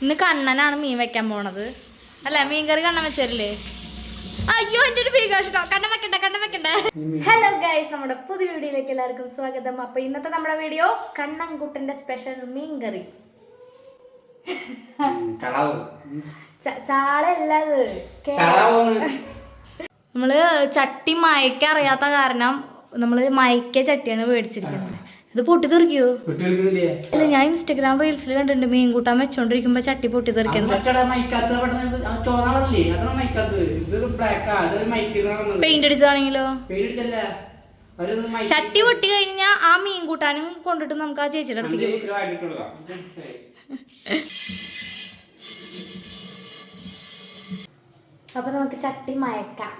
ഇന്ന് കണ്ണനാണ് മീൻ വെക്കാൻ പോണത് അല്ല, മീൻകറി കണ്ണൻ വെച്ചല്ലേ? അയ്യോ എന്റെ ഒരു ഭീകാഷിട്ടോ, കണ്ണൻ വെക്കണ്ടേ. ഹലോ ഗൈസ്, നമ്മുടെ പുതിയ വീഡിയോയിലേക്ക് എല്ലാവർക്കും സ്വാഗതം. അപ്പൊ ഇന്നത്തെ നമ്മുടെ വീഡിയോ കണ്ണൻകുട്ടന്റെ സ്പെഷ്യൽ മീൻകറി. ചാളല്ലത്, നമ്മള് ചട്ടി മയക്ക അറിയാത്ത കാരണം നമ്മള് മയക്ക ചട്ടിയാണ് മേടിച്ചിരിക്കുന്നത്. ഇത് പൊട്ടി തെറിക്കോ? അല്ല, ഞാൻ ഇൻസ്റ്റാഗ്രാം റീൽസിൽ കണ്ടിട്ടുണ്ട് മീൻ കൂട്ടാൻ വെച്ചോണ്ടിരിക്കുമ്പോ ചട്ടി പൊട്ടി തെറിക്കുന്നത്. പെയിന്റ് അടിച്ചതാണെങ്കിലോ? ചട്ടി പൊട്ടി കഴിഞ്ഞാ ആ മീൻ കൂട്ടാനും കൊണ്ടിട്ട് നമുക്ക് ആ ചേച്ചിയുടെ അടുത്തേക്ക് അപ്പൊ നമുക്ക് ചട്ടി മയക്കാം.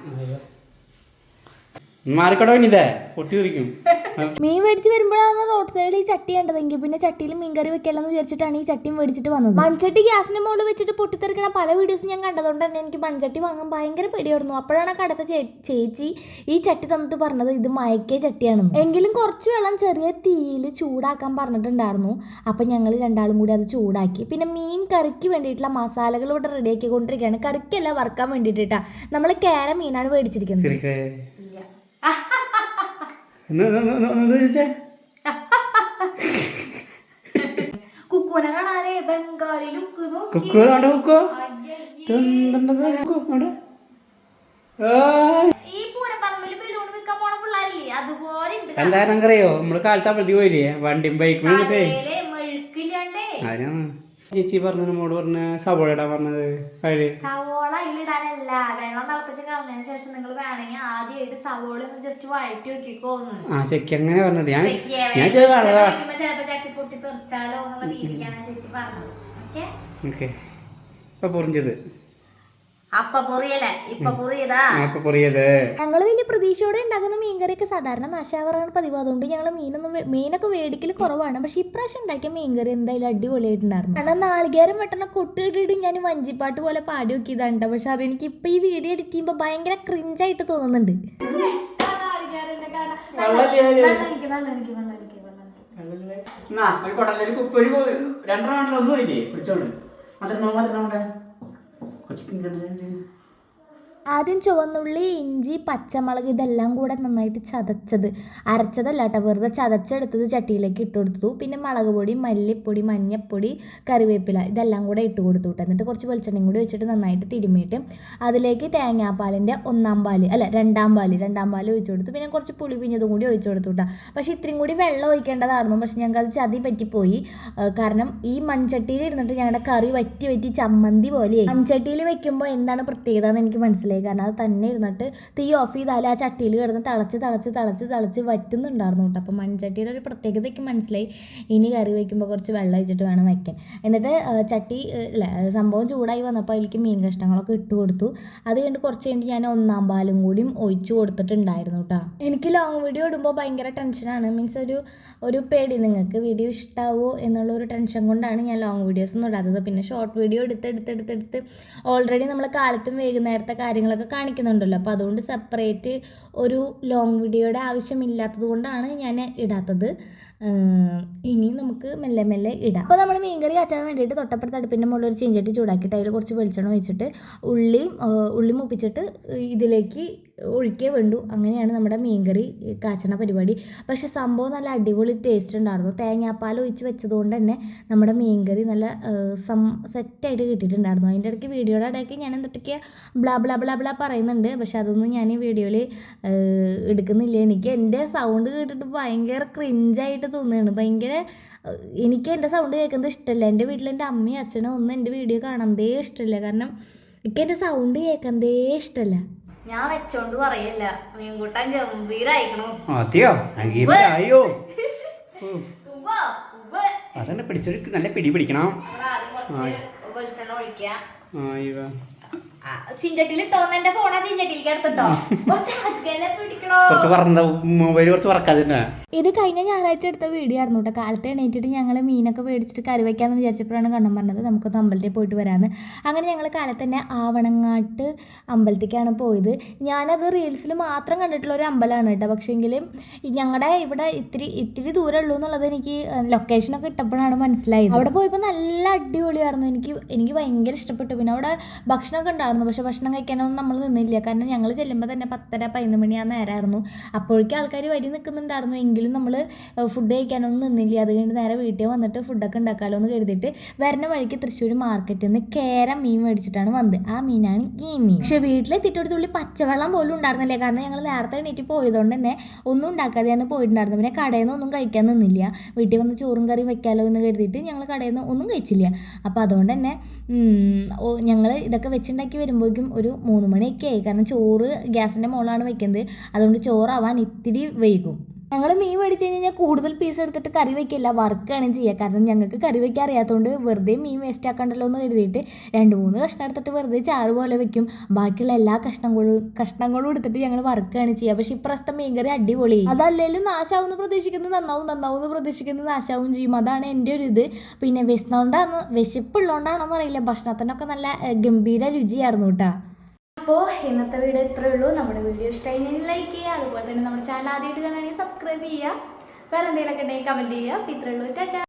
മീൻ മേടിച്ച് വരുമ്പോഴാണ് റോഡ് സൈഡിൽ ഈ ചട്ടി കണ്ടതെങ്കിൽ പിന്നെ ചട്ടിയിൽ മീൻകറി വെക്കലെന്ന് വിചാരിച്ചിട്ടാണ് ഈ ചട്ടി മേടിച്ചിട്ട് വന്നത്. മൺചട്ടി ഗ്യാസിന്റെ മുകളിൽ വെച്ചിട്ട് പൊട്ടിത്തെറിക്കണ പല വീഡിയോസും ഞാൻ കണ്ടതുകൊണ്ട് തന്നെ എനിക്ക് മൺചട്ടി വാങ്ങാൻ ഭയങ്കര പേടിയായിരുന്നു. അപ്പോഴാണ് കടത്ത ചേച്ചി ഈ ചട്ടി തന്നിട്ട് പറഞ്ഞത് ഇത് മയക്കിയ ചട്ടിയാണെന്ന്. എങ്കിലും കുറച്ച് വെള്ളം ചെറിയ തീയിൽ ചൂടാക്കാൻ പറഞ്ഞിട്ടുണ്ടായിരുന്നു. അപ്പം ഞങ്ങൾ രണ്ടാളും കൂടി അത് ചൂടാക്കി. പിന്നെ മീൻ കറിക്ക് വേണ്ടിയിട്ടുള്ള മസാലകൾ ഇവിടെ റെഡിയാക്കി കൊണ്ടിരിക്കുകയാണ്. കറിക്കല്ല, വറുക്കാൻ വേണ്ടിയിട്ടാ. നമ്മൾ കേര മീനാണ് മേടിച്ചിരിക്കുന്നത്. കുക്കുനെ കാണാനേ ബംഗാളി ലുക്ക് ഈ പൂരപ്പറമ്പിൽ ബലൂൺ വിൽക്കാൻ പോണ പിള്ളേരില്ലേ, അതുപോലെ എന്താറിയോ നമ്മള് കാലത്താപ്പഴത്തേക്ക് പോയില്ലേ വണ്ടിയും ബൈക്കും മെഴുക്കില്ലാണ്ടേ. ചേച്ചി പറഞ്ഞു, നമ്മോട് പറഞ്ഞ സവോള ഇടാൻ പറഞ്ഞത്. സവോള അതിലിടാനല്ല, വെള്ളം തിളപ്പിച്ച് കളഞ്ഞതിന് ശേഷം നിങ്ങൾ വേണമെങ്കിൽ ആദ്യമായിട്ട് സവോള ഒന്ന് ജസ്റ്റ് വഴറ്റി വെക്കിക്കോന്ന്. ആ ചേച്ചി അങ്ങനെ പറഞ്ഞത്. ഞാൻ ചിലപ്പോ ചട്ടി പൊട്ടി തെറിച്ചാലോ എന്നുള്ള രീതിക്കാണ് ചേച്ചി പറഞ്ഞത്. ഓക്കെ, ഇപ്പൊ പൊറിഞ്ഞത് ഞങ്ങള് വലിയ പ്രതീക്ഷയോടെ ഉണ്ടാക്കുന്ന മീൻകറിയൊക്കെ സാധാരണ നാശാവറാണ് പതിവ്. അതുകൊണ്ട് ഞങ്ങൾ മീനൊക്കെ മേടിക്കൽ കുറവാണ്. പക്ഷെ ഇപ്രാവശ്യം ഉണ്ടാക്കിയ മീൻകറി എന്തായാലും അടിപൊളിയായിട്ടുണ്ടായിരുന്നു. കാരണം നാളികേരം വെട്ടണ കൊട്ടിട്ടിട്ട് ഞാൻ വഞ്ചിപ്പാട്ട് പോലെ പാടി നോക്കിയതാണ്. പക്ഷെ അതെനിക്ക് ഇപ്പൊ ഈ വീഡിയോ എഡിറ്റ് ചെയ്യുമ്പോ ഭയങ്കര ക്രിഞ്ചായിട്ട് തോന്നുന്നുണ്ട്. ആദ്യം ചുവന്നുള്ളി, ഇഞ്ചി, പച്ചമുളക് ഇതെല്ലാം കൂടെ നന്നായിട്ട് അരച്ചതല്ല കേട്ടോ, വെറുതെ ചതച്ചെടുത്തത് ചട്ടിയിലേക്ക് ഇട്ട് കൊടുത്തു. പിന്നെ മുളക് പൊടി, മല്ലിപ്പൊടി, മഞ്ഞൾപ്പൊടി, കറിവേപ്പില ഇതെല്ലാം കൂടെ ഇട്ട് കൊടുത്തു കേട്ടോ. എന്നിട്ട് കുറച്ച് വെളിച്ചെണ്ണയും കൂടി വെച്ചിട്ട് നന്നായിട്ട് തിരുമ്മിയിട്ട് അതിലേക്ക് തേങ്ങാപ്പാലിൻ്റെ രണ്ടാം പാല് ഒഴിച്ചു കൊടുത്തു. പിന്നെ കുറച്ച് പുളി പിഞ്ഞതും കൂടി ഒഴിച്ചു കൊടുത്തു കേട്ടോ. പക്ഷേ ഇത്രയും കൂടി വെള്ളം ഒഴിക്കേണ്ടതായിരുന്നു. പക്ഷെ ഞങ്ങൾക്ക് അത് ചതി പറ്റിപ്പോയി. കാരണം ഈ മൺചട്ടിയിൽ ഇരുന്നിട്ട് ഞങ്ങളുടെ കറി വറ്റി ചമ്മന്തി പോലെയായി. മൺചട്ടിയിൽ വെക്കുമ്പോൾ എന്താണ് പ്രത്യേകത എന്ന് എനിക്ക് മനസ്സിലായി. കാരണം അത് തന്നെ ഇരുന്നിട്ട് തീ ഓഫ് ചെയ്താലും ആ ചട്ടിയിൽ കിടന്ന് തിളച്ച് വറ്റുന്നുണ്ടായിരുന്നു കേട്ടോ. അപ്പോൾ മൺചട്ടിയുടെ ഒരു പ്രത്യേകതയ്ക്ക് മനസ്സിലായി. ഇനി കറി വയ്ക്കുമ്പോൾ കുറച്ച് വെള്ളം ഒഴിച്ചിട്ട് വേണം വയ്ക്കാൻ. എന്നിട്ട് സംഭവം ചൂടായി വന്നപ്പോൾ അതിലേക്ക് മീൻ കഷ്ണങ്ങളൊക്കെ ഇട്ട് കൊടുത്തു. അത് കഴിഞ്ഞ് കുറച്ച് കഴിഞ്ഞിട്ട് ഞാൻ ഒന്നാം പാലും കൂടിയും ഒഴിച്ചു കൊടുത്തിട്ടുണ്ടായിരുന്നു കേട്ടോ. എനിക്ക് ലോങ് വീഡിയോ ഇടുമ്പോൾ ഭയങ്കര ടെൻഷനാണ്. മീൻസ് ഒരു പേടി, നിങ്ങൾക്ക് വീഡിയോ ഇഷ്ടാവോ എന്നുള്ളൊരു ടെൻഷൻ കൊണ്ടാണ് ഞാൻ ലോങ് വീഡിയോസ് ഒന്നും ഇടാത്തത്. പിന്നെ ഷോർട്ട് വീഡിയോ എടുത്ത് ഓൾറെഡി നമ്മൾ കാലത്തും വൈകുന്നേരത്തെ കാര്യങ്ങളൊക്കെ കാണിക്കുന്നുണ്ടല്ലോ. അപ്പോൾ അതുകൊണ്ട് സെപ്പറേറ്റ് ഒരു ലോങ് വീഡിയോയുടെ ആവശ്യമില്ലാത്തത് കൊണ്ടാണ് ഞാൻ ഇടാത്തത്. ഇനി നമുക്ക് മെല്ലെ ഇടാം. അപ്പോൾ നമ്മൾ മീൻകറി കാച്ചാൻ വേണ്ടിയിട്ട് തൊട്ടപ്പുറത്ത് അടുപ്പിൻ്റെ മുകളിൽ ഒരു ചീഞ്ചട്ടി ചൂടാക്കിയിട്ട് അതിൽ കുറച്ച് വെളിച്ചെണ്ണ ഒഴിച്ചിട്ട് ഉള്ളി മൂപ്പിച്ചിട്ട് ഇതിലേക്ക് ഒഴിക്കേ വേണ്ടു. അങ്ങനെയാണ് നമ്മുടെ മീൻകറി കാച്ചണ പരിപാടി. പക്ഷേ സംഭവം നല്ല അടിപൊളി ടേസ്റ്റ് ഉണ്ടായിരുന്നു. തേങ്ങാപ്പാൽ ഒഴിച്ച് വെച്ചതുകൊണ്ട് തന്നെ നമ്മുടെ മീൻകറി നല്ല സെറ്റായിട്ട് കിട്ടിയിട്ടുണ്ടായിരുന്നു. അതിൻ്റെ ഇടയ്ക്ക് വീഡിയോയുടെ ഇടയ്ക്ക് ഞാൻ എന്തൊക്കെ ബ്ലാ പറയുന്നുണ്ട്. പക്ഷെ അതൊന്നും ഞാൻ ഈ വീഡിയോയിൽ എടുക്കുന്നില്ല. എനിക്ക് എൻ്റെ സൗണ്ട് കേട്ടിട്ട് ഭയങ്കര ക്രിഞ്ചായിട്ട് തോന്നുകയാണ്. എനിക്ക് എൻ്റെ സൗണ്ട് കേൾക്കുന്നത് ഇഷ്ടമല്ല. എൻ്റെ വീട്ടിൽ എൻ്റെ അമ്മയും അച്ഛനും ഒന്നും എൻ്റെ വീഡിയോ കാണാനേ ഇഷ്ടമല്ല. കാരണം എനിക്ക് എൻ്റെ സൗണ്ട് കേൾക്കുന്നതേ ഇഷ്ടമല്ല. ഞാൻ വെച്ചോണ്ട് പറയല്ല, മീൻകൂട്ടാൻ ഗംഭീരായിക്കണു. അതന്നെ പിടിച്ചൊരു നല്ല പിടി പിടിക്കണം. വെളിച്ചെണ്ണ ഒഴിക്കുക. ചിഞ്ചട്ടിയിൽ ഇട്ടോന്ന് എന്റെ ഫോണാ ചിഞ്ചട്ടിയിലേക്ക് എടുത്തിട്ടോ കുറച്ച് അകലെ പിടിക്കണോ മൊബൈൽ കുറച്ച് പറക്കാതിരുന്ന. ഇത് കഴിഞ്ഞ ഞായറാഴ്ച എടുത്ത വീഡിയോ ആയിരുന്നു കേട്ടോ. കാലത്ത് എണീറ്റിട്ട് ഞങ്ങൾ മീനൊക്കെ മേടിച്ചിട്ട് കറി വയ്ക്കാമെന്ന് വിചാരിച്ചപ്പോഴാണ് കണ്ണൻ പറഞ്ഞത് നമുക്കൊന്ന് അമ്പലത്തിൽ പോയിട്ട് വരാമെന്ന്. അങ്ങനെ ഞങ്ങൾ കാലത്ത് തന്നെ ആവണങ്ങാട്ട് അമ്പലത്തേക്കാണ് പോയത്. ഞാനത് റീൽസിൽ മാത്രം കണ്ടിട്ടുള്ള ഒരു അമ്പലമാണ് കേട്ടോ. പക്ഷേങ്കിൽ ഞങ്ങളുടെ ഇവിടെ ഇത്തിരി ദൂരം ഉള്ളൂ എന്നുള്ളത് എനിക്ക് ലൊക്കേഷനൊക്കെ ഇട്ടപ്പോഴാണ് മനസ്സിലായത്. അവിടെ പോയപ്പോൾ നല്ല അടിപൊളിയായിരുന്നു. എനിക്ക് ഭയങ്കര ഇഷ്ടപ്പെട്ടു. പിന്നെ അവിടെ ഭക്ഷണമൊക്കെ ഉണ്ടായിരുന്നു. പക്ഷേ ഭക്ഷണം കഴിക്കാനൊന്നും നമ്മൾ നിന്നില്ല. കാരണം ഞങ്ങൾ ചെല്ലുമ്പോൾ തന്നെ 10:30-11 മണി ആ നേരമായിരുന്നു. അപ്പോഴേക്കും ആൾക്കാർ വരി നിൽക്കുന്നുണ്ടായിരുന്നു. എങ്കിലും നമ്മൾ ഫുഡ് കഴിക്കാനൊന്നും നിന്നില്ല. അത് കഴിഞ്ഞ് നേരെ വീട്ടിൽ വന്നിട്ട് ഫുഡൊക്കെ ഉണ്ടാക്കാമല്ലോ എന്ന് കരുതിയിട്ട് വരുന്ന വഴിക്ക് തൃശ്ശൂർ മാർക്കറ്റിൽ നിന്ന് കേര മീൻ മേടിച്ചിട്ടാണ് വന്നത്. ആ മീനാണ് ഈ മീൻ. പക്ഷേ വീട്ടിലെത്തിയിട്ട് ഒരു തുള്ളി പച്ചവെള്ളം പോലും ഉണ്ടായിരുന്നില്ല. കാരണം ഞങ്ങൾ നേരത്തെ എണീറ്റ് പോയതുകൊണ്ട് തന്നെ ഒന്നും ഉണ്ടാക്കാതെയാണ് പോയിട്ടുണ്ടായിരുന്നത്. പിന്നെ കടയിൽ നിന്ന് ഒന്നും കഴിക്കാൻ നിന്നില്ല. വീട്ടിൽ വന്ന് ചോറും കറിയും വെക്കാമല്ലോ എന്ന് കരുതിയിട്ട് ഞങ്ങൾ കടയിൽ നിന്ന് ഒന്നും കഴിച്ചില്ല. അപ്പോൾ അതുകൊണ്ട് തന്നെ ഞങ്ങൾ ഇതൊക്കെ വെച്ചുണ്ടാക്കി വരുമ്പോഴേക്കും ഒരു 3 മണിയൊക്കെ ആയി. കാരണം ചോറ് ഗ്യാസിൻ്റെ മുകളിലാണ് വെക്കുന്നത്. അതുകൊണ്ട് ചോറാവാൻ ഇത്തിരി വൈകും. ഞങ്ങൾ മീൻ മേടിച്ച് കഴിഞ്ഞാൽ കൂടുതൽ പീസ് എടുത്തിട്ട് കറി വയ്ക്കില്ല, വറുക്കുകയാണ് ചെയ്യുക. കാരണം ഞങ്ങൾക്ക് കറി വയ്ക്കാൻ അറിയാത്തതുകൊണ്ട് വെറുതെ മീൻ വേസ്റ്റ് ആക്കണ്ടല്ലോ എന്ന് കരുതിയിട്ട് 2-3 കഷ്ണം എടുത്തിട്ട് വെറുതെ ചാറ് പോലെ വെക്കും. ബാക്കിയുള്ള എല്ലാ കഷ്ണങ്ങളും എടുത്തിട്ട് ഞങ്ങൾ വറുക്കുകയാണ് ചെയ്യുക. പക്ഷേ ഇപ്രാവശ്യത്തെ മീൻകറി അടിപൊളി. അതല്ലെങ്കിലും നാശാവുമെന്ന് പ്രതീക്ഷിക്കുന്നത് നന്നാവുമെന്ന് പ്രതീക്ഷിക്കുന്നത് നാശാവും ചെയ്യും. അതാണ് എൻ്റെ ഒരു ഇത്. പിന്നെ വിശപ്പുള്ളതുകൊണ്ടാണോന്ന് അറിയില്ല, ഭക്ഷണത്തിനൊക്കെ നല്ല ഗംഭീര രുചിയായിരുന്നു കേട്ടോ. അപ്പോൾ ഇന്നത്തെ വീഡിയോ ഇത്രയേ ഉള്ളൂ. നമ്മുടെ വീഡിയോ ഇഷ്ടമായി ലൈക്ക് ചെയ്യുക. അതുപോലെ തന്നെ നമ്മുടെ ചാനൽ ആദ്യമായിട്ട് കാണുകയാണെങ്കിൽ സബ്സ്ക്രൈബ് ചെയ്യുക. വേറെ എന്തെങ്കിലുമൊക്കെ ഉണ്ടെങ്കിൽ കമൻറ്റ് ചെയ്യുക. അപ്പോൾ ഇത്രയേ ഉള്ളൂ. ടാറ്റാ.